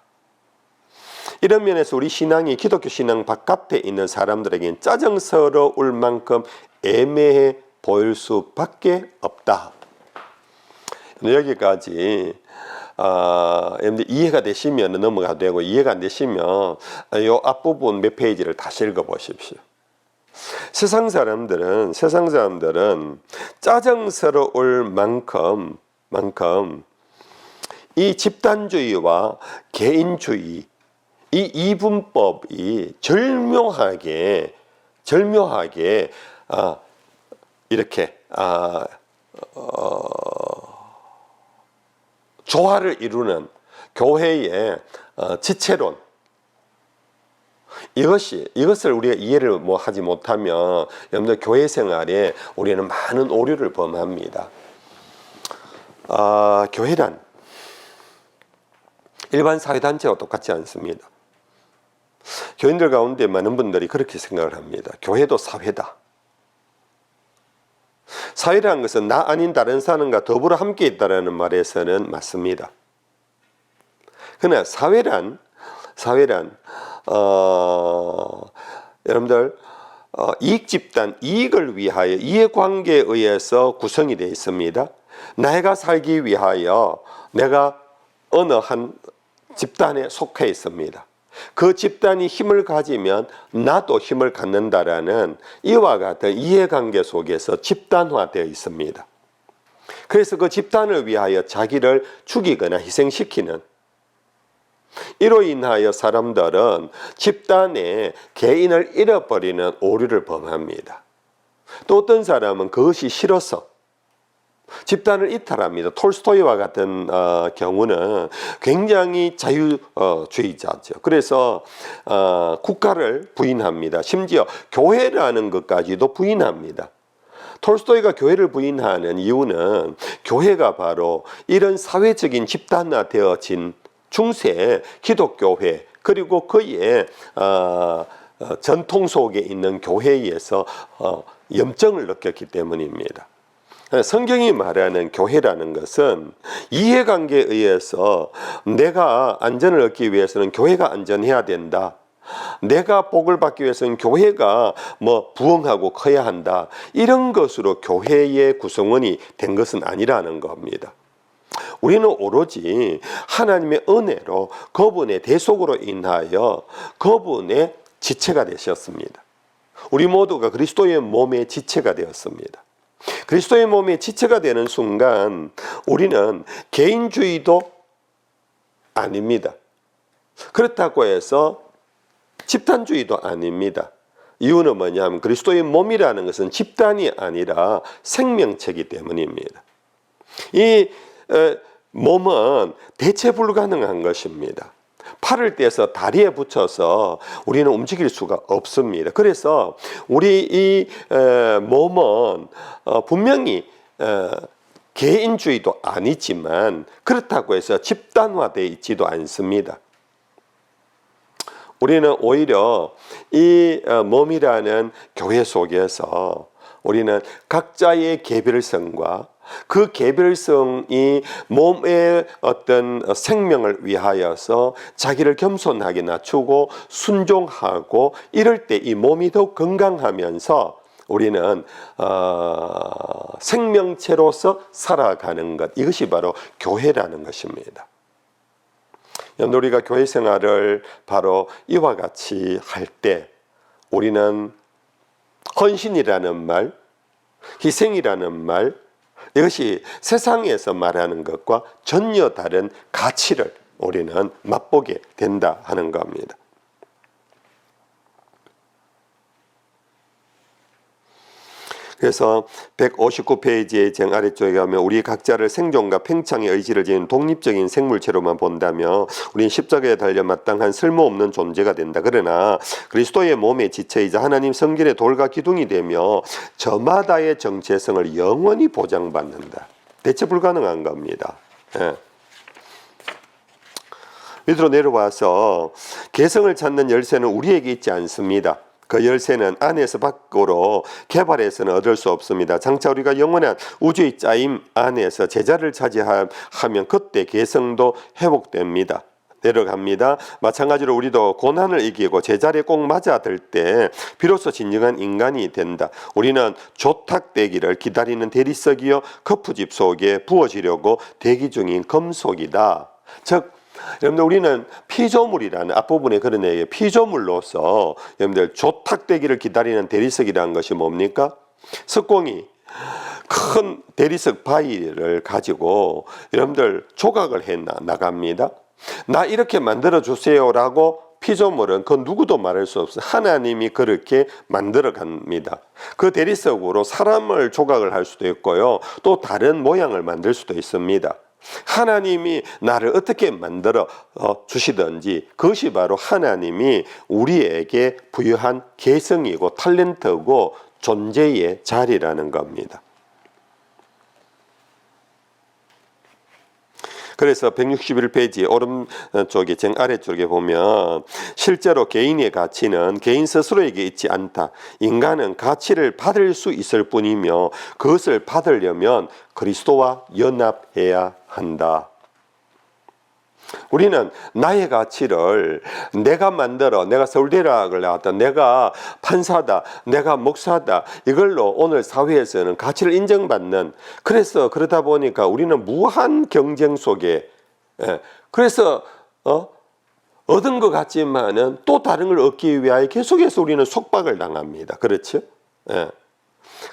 이런 면에서 우리 신앙이 기독교 신앙 바깥에 있는 사람들에게는 짜증스러울 만큼 애매해 보일 수밖에 없다. 여기까지 여러분들 이해가 되시면 넘어가도 되고, 이해가 안 되시면 이 앞부분 몇 페이지를 다시 읽어보십시오. 세상 사람들은 짜증스러울 만큼 이 집단주의와 개인주의, 이 이분법이 절묘하게 이렇게 조화를 이루는 교회의 지체론, 이것을 우리가 이해를 하지 못하면 여러분들 교회 생활에 우리는 많은 오류를 범합니다. 교회란 일반 사회단체와 똑같지 않습니다. 교인들 가운데 많은 분들이 그렇게 생각을 합니다. 교회도 사회다. 사회라는 것은 나 아닌 다른 사람과 더불어 함께 있다는 말에서는 맞습니다. 그러나 사회란 여러분들 이익집단, 이익을 위하여 이해관계에 의해서 구성이 되어 있습니다. 내가 살기 위하여 내가 어느 한 집단에 속해 있습니다. 그 집단이 힘을 가지면 나도 힘을 갖는다라는 이와 같은 이해관계 속에서 집단화되어 있습니다. 그래서 그 집단을 위하여 자기를 죽이거나 희생시키는, 이로 인하여 사람들은 집단의 개인을 잃어버리는 오류를 범합니다. 또 어떤 사람은 그것이 싫어서 집단을 이탈합니다. 톨스토이와 같은 경우는 굉장히 자유주의자죠. 그래서 국가를 부인합니다. 심지어 교회라는 것까지도 부인합니다. 톨스토이가 교회를 부인하는 이유는 교회가 바로 이런 사회적인 집단화되어진 중세 기독교회, 그리고 그의 전통 속에 있는 교회에서 염증을 느꼈기 때문입니다. 성경이 말하는 교회라는 것은 이해관계에 의해서 내가 안전을 얻기 위해서는 교회가 안전해야 된다. 내가 복을 받기 위해서는 교회가 부흥하고 커야 한다. 이런 것으로 교회의 구성원이 된 것은 아니라는 겁니다. 우리는 오로지 하나님의 은혜로 그분의 대속으로 인하여 그분의 지체가 되셨습니다. 우리 모두가 그리스도의 몸의 지체가 되었습니다. 그리스도의 몸의 지체가 되는 순간 우리는 개인주의도 아닙니다. 그렇다고 해서 집단주의도 아닙니다. 이유는 뭐냐면 그리스도의 몸이라는 것은 집단이 아니라 생명체이기 때문입니다. 이 몸은 대체 불가능한 것입니다. 팔을 떼서 다리에 붙여서 우리는 움직일 수가 없습니다. 그래서 우리 이 몸은 분명히 개인주의도 아니지만 그렇다고 해서 집단화되어 있지도 않습니다. 우리는 오히려 이 몸이라는 교회 속에서 우리는 각자의 개별성과 그 개별성이 몸의 어떤 생명을 위하여서 자기를 겸손하게 낮추고 순종하고 이럴 때 이 몸이 더욱 건강하면서 우리는 생명체로서 살아가는 것, 이것이 바로 교회라는 것입니다. 우리가 교회 생활을 바로 이와 같이 할 때 우리는 헌신이라는 말, 희생이라는 말, 이것이 세상에서 말하는 것과 전혀 다른 가치를 우리는 맛보게 된다 하는 겁니다. 그래서 159페이지의 정 아래쪽에 가면 우리 각자를 생존과 팽창의 의지를 지닌 독립적인 생물체로만 본다면 우리는 십자가에 달려 마땅한 쓸모없는 존재가 된다. 그러나 그리스도의 몸의 지체이자 하나님 성결의 돌과 기둥이 되며 저마다의 정체성을 영원히 보장받는다. 대체 불가능한 겁니다. 밑으로 내려와서 개성을 찾는 열쇠는 우리에게 있지 않습니다. 그 열쇠는 안에서 밖으로 개발해서는 얻을 수 없습니다. 장차 우리가 영원한 우주의 짜임 안에서 제자를 차지하면 그때 개성도 회복됩니다. 데려갑니다. 마찬가지로 우리도 고난을 이기고 제자리에 꼭 맞아들 때 비로소 진정한 인간이 된다. 우리는 조탁되기를 기다리는 대리석이요 거푸집 속에 부어지려고 대기 중인 금속이다. 즉 여러분들 우리는 피조물이라는 앞부분에 그런 얘기예요. 피조물로서 여러분들 조탁되기를 기다리는 대리석이라는 것이 뭡니까? 석공이 큰 대리석 바위를 가지고 여러분들 조각을 해 나갑니다. 나 이렇게 만들어 주세요라고 피조물은 그 누구도 말할 수 없어요. 하나님이 그렇게 만들어 갑니다. 그 대리석으로 사람을 조각을 할 수도 있고요. 또 다른 모양을 만들 수도 있습니다. 하나님이 나를 어떻게 만들어 주시든지 그것이 바로 하나님이 우리에게 부여한 개성이고 탤런트고 존재의 자리라는 겁니다. 그래서 161페이지 오른쪽에 정 아래쪽에 보면 실제로 개인의 가치는 개인 스스로에게 있지 않다. 인간은 가치를 받을 수 있을 뿐이며 그것을 받으려면 그리스도와 연합해야 한다. 우리는 나의 가치를 내가 만들어, 내가 서울대학을 나왔다, 내가 판사다, 내가 목사다, 이걸로 오늘 사회에서는 가치를 인정받는, 그래서 그러다 보니까 우리는 무한 경쟁 속에, 그래서 얻은 것 같지만은 또 다른 걸 얻기 위하여 계속해서 우리는 속박을 당합니다. 그렇죠?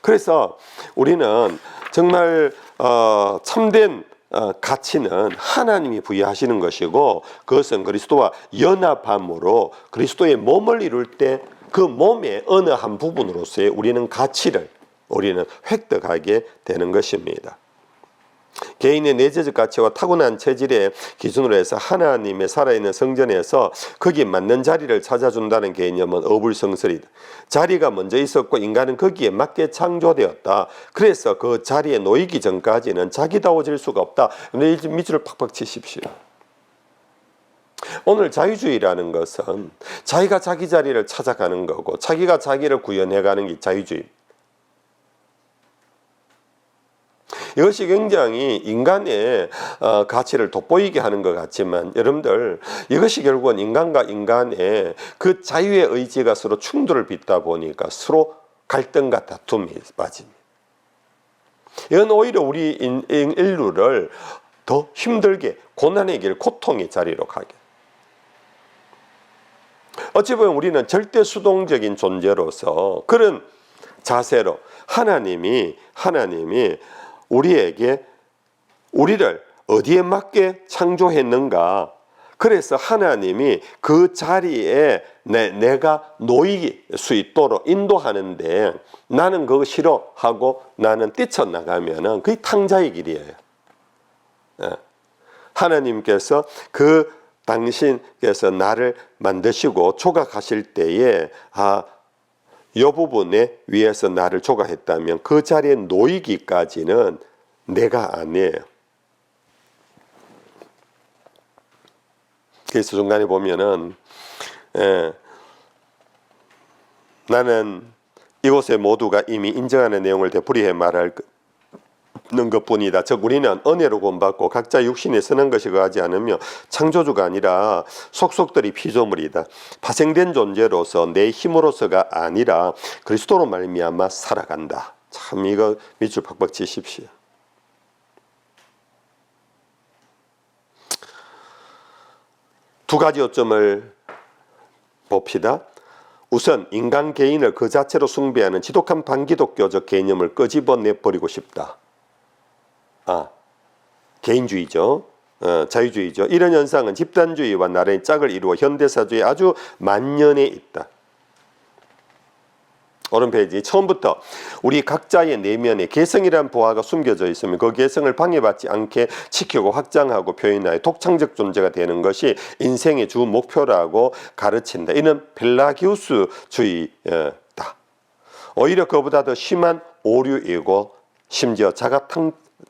그래서 우리는 정말 참된 가치는 하나님이 부여하시는 것이고 그것은 그리스도와 연합함으로 그리스도의 몸을 이룰 때 그 몸의 어느 한 부분으로서의 우리는 가치를 우리는 획득하게 되는 것입니다. 개인의 내재적 가치와 타고난 체질의 기준으로 해서 하나님의 살아있는 성전에서 거기에 맞는 자리를 찾아준다는 개념은 어불성설이다. 자리가 먼저 있었고 인간은 거기에 맞게 창조되었다. 그래서 그 자리에 놓이기 전까지는 자기다워질 수가 없다. 밑줄을 팍팍 치십시오. 오늘 자유주의라는 것은 자기가 자기 자리를 찾아가는 거고 자기가 자기를 구현해가는 게 자유주의. 이것이 굉장히 인간의 가치를 돋보이게 하는 것 같지만 여러분들 이것이 결국은 인간과 인간의 그 자유의 의지가 서로 충돌을 빚다 보니까 서로 갈등과 다툼이 빠집니다. 이건 오히려 우리 인류를 더 힘들게 고난의 길, 고통의 자리로 가게. 어찌 보면 우리는 절대 수동적인 존재로서 그런 자세로 하나님이 우리를 어디에 맞게 창조했는가? 그래서 하나님이 그 자리에 내가 놓일 수 있도록 인도하는데 나는 그거 싫어하고 나는 뛰쳐나가면은 그게 탕자의 길이에요. 하나님께서 당신께서 나를 만드시고 조각하실 때에 이 부분에 위해서 나를 조각했다면 그 자리에 놓이기까지는 내가 아니에요. 그래서 중간에 보면은 나는 이곳에 모두가 이미 인정하는 내용을 되풀이해 말하는 것뿐이다. 즉 우리는 은혜로 구원받고 각자 육신에 선한 것이 거하지 않으며 창조주가 아니라 속속들이 피조물이다. 파생된 존재로서 내 힘으로서가 아니라 그리스도로 말미암아 살아간다. 참 이거 밑줄 팍팍 치십시오. 두 가지 요점을 봅시다. 우선 인간 개인을 그 자체로 숭배하는 지독한 반기독교적 개념을 끄집어내버리고 싶다. 개인주의죠. 자유주의죠. 이런 현상은 집단주의와 나라의 짝을 이루어 현대사주에 아주 만연해 있다. 오른 페이지 처음부터 우리 각자의 내면에 개성이란 보화가 숨겨져 있으면 그 개성을 방해받지 않게 지키고 확장하고 표현하여 독창적 존재가 되는 것이 인생의 주 목표라고 가르친다. 이는 펠라기우스주의다. 오히려 그보다 더 심한 오류이고 심지어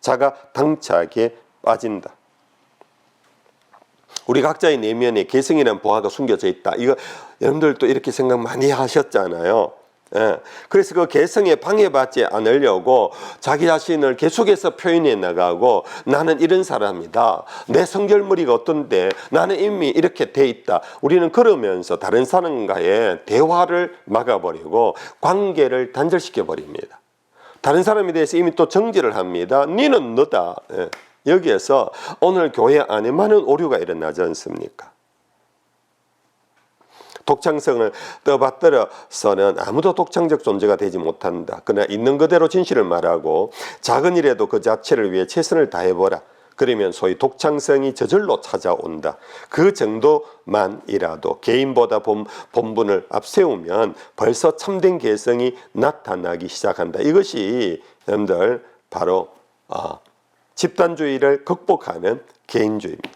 자가당착에 빠진다. 우리 각자의 내면에 개성이라는 보화가 숨겨져 있다. 이거 여러분들도 이렇게 생각 많이 하셨잖아요. 그래서 그 개성에 방해받지 않으려고 자기 자신을 계속해서 표현해 나가고 나는 이런 사람이다. 내 성결머리가 어떤데 나는 이미 이렇게 돼 있다. 우리는 그러면서 다른 사람과의 대화를 막아버리고 관계를 단절시켜 버립니다. 다른 사람에 대해서 이미 또 정지를 합니다. 니는 너다. 여기에서 오늘 교회 안에 많은 오류가 일어나지 않습니까? 독창성을 떠받들어서는 아무도 독창적 존재가 되지 못한다. 그러나 있는 그대로 진실을 말하고 작은 일에도 그 자체를 위해 최선을 다해보라. 그러면 소위 독창성이 저절로 찾아온다. 그 정도만이라도 개인보다 본분을 앞세우면 벌써 참된 개성이 나타나기 시작한다. 이것이 여러분들 바로 집단주의를 극복하는 개인주의입니다.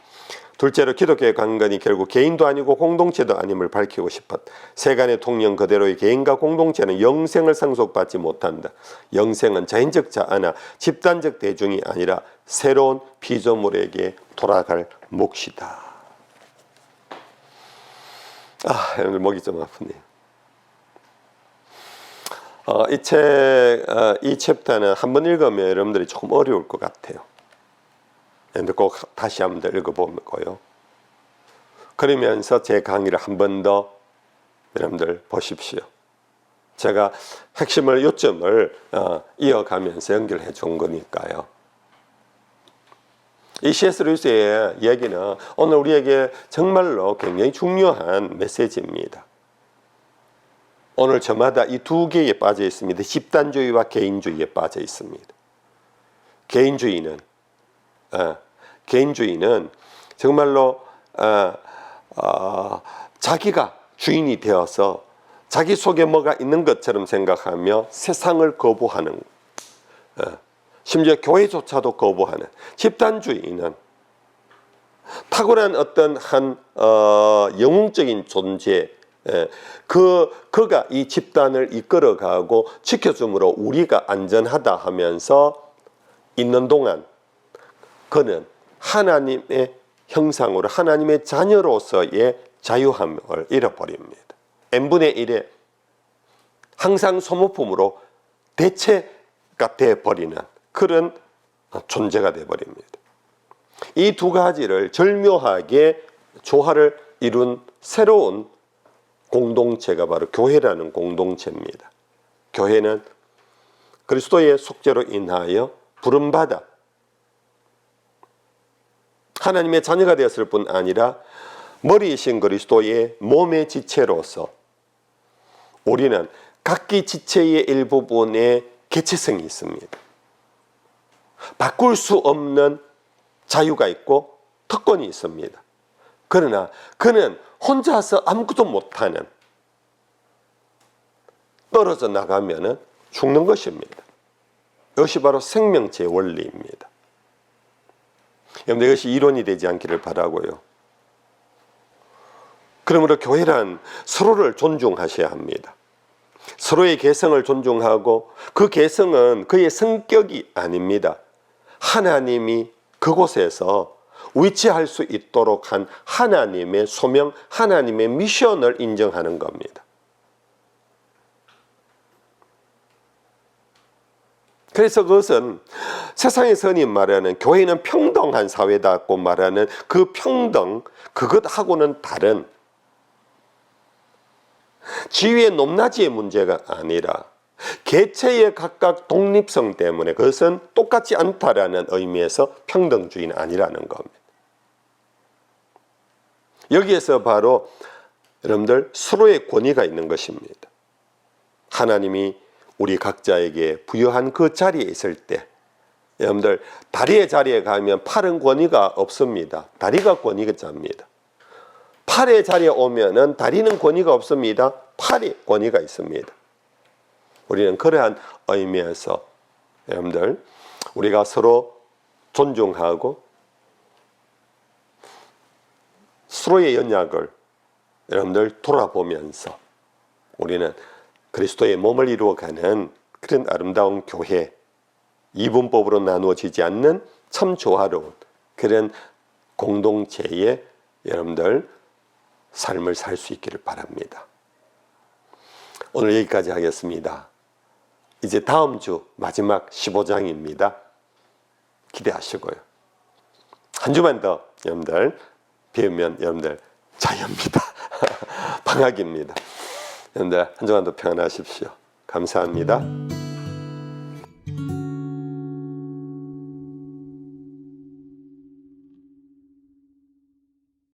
둘째로 기독교의 관건이 결국 개인도 아니고 공동체도 아님을 밝히고 싶었다. 세간의 통령 그대로의 개인과 공동체는 영생을 상속받지 못한다. 영생은 자인적 자아나 집단적 대중이 아니라 새로운 피조물에게 돌아갈 몫이다. 여러분들 목이 좀 아프네요. 이 챕터는 한번 읽으면 여러분들이 조금 어려울 것 같아요. 근데 꼭 다시 한번 더 읽어보고요. 그러면서 제 강의를 한 번 더 여러분들 보십시오. 제가 핵심을 요점을 이어가면서 연결해 준 거니까요. 이 C.S. 루이스의 얘기는 오늘 우리에게 정말로 굉장히 중요한 메시지입니다. 오늘 저마다 이 두 개에 빠져 있습니다. 집단주의와 개인주의에 빠져 있습니다. 개인주의는 정말로 자기가 주인이 되어서 자기 속에 뭐가 있는 것처럼 생각하며 세상을 거부하는, 심지어 교회조차도 거부하는. 집단주의는 탁월한 어떤 한 영웅적인 존재, 그가 이 집단을 이끌어가고 지켜줌으로 우리가 안전하다 하면서 있는 동안 그는 하나님의 형상으로 하나님의 자녀로서의 자유함을 잃어버립니다. n분의 1에 항상 소모품으로 대체가 되어버리는 그런 존재가 되어버립니다. 이 두 가지를 절묘하게 조화를 이룬 새로운 공동체가 바로 교회라는 공동체입니다. 교회는 그리스도의 속죄로 인하여 부름받아 하나님의 자녀가 되었을 뿐 아니라 머리이신 그리스도의 몸의 지체로서 우리는 각기 지체의 일부분에 개체성이 있습니다. 바꿀 수 없는 자유가 있고 특권이 있습니다. 그러나 그는 혼자서 아무것도 못하는, 떨어져 나가면 죽는 것입니다. 이것이 바로 생명체의 원리입니다. 여러분, 이것이 이론이 되지 않기를 바라고요. 그러므로 교회란 서로를 존중하셔야 합니다. 서로의 개성을 존중하고 그 개성은 그의 성격이 아닙니다. 하나님이 그곳에서 위치할 수 있도록 한 하나님의 소명, 하나님의 미션을 인정하는 겁니다. 그래서 그것은 세상에서 흔히 말하는 교회는 평등한 사회다고 말하는 그 평등, 그것하고는 다른 지위의 높낮이의 문제가 아니라 개체의 각각 독립성 때문에 그것은 똑같지 않다라는 의미에서 평등주의는 아니라는 겁니다. 여기에서 바로 여러분들 서로의 권위가 있는 것입니다. 하나님이 우리 각자에게 부여한 그 자리에 있을 때 여러분들 다리의 자리에 가면 팔은 권위가 없습니다. 다리가 권위가 잡니다. 팔의 자리에 오면은 다리는 권위가 없습니다. 팔이 권위가 있습니다. 우리는 그러한 의미에서 여러분들 우리가 서로 존중하고 서로의 연약을 여러분들 돌아보면서 우리는 그리스도의 몸을 이루어가는 그런 아름다운 교회, 이분법으로 나누어지지 않는 참 조화로운 그런 공동체의 여러분들 삶을 살 수 있기를 바랍니다. 오늘 여기까지 하겠습니다. 이제 다음 주 마지막 15장입니다. 기대하시고요. 한 주만 더 여러분들 배우면 여러분들 자유입니다. 방학입니다. 여러분들 한 주간 더 평안하십시오. 감사합니다.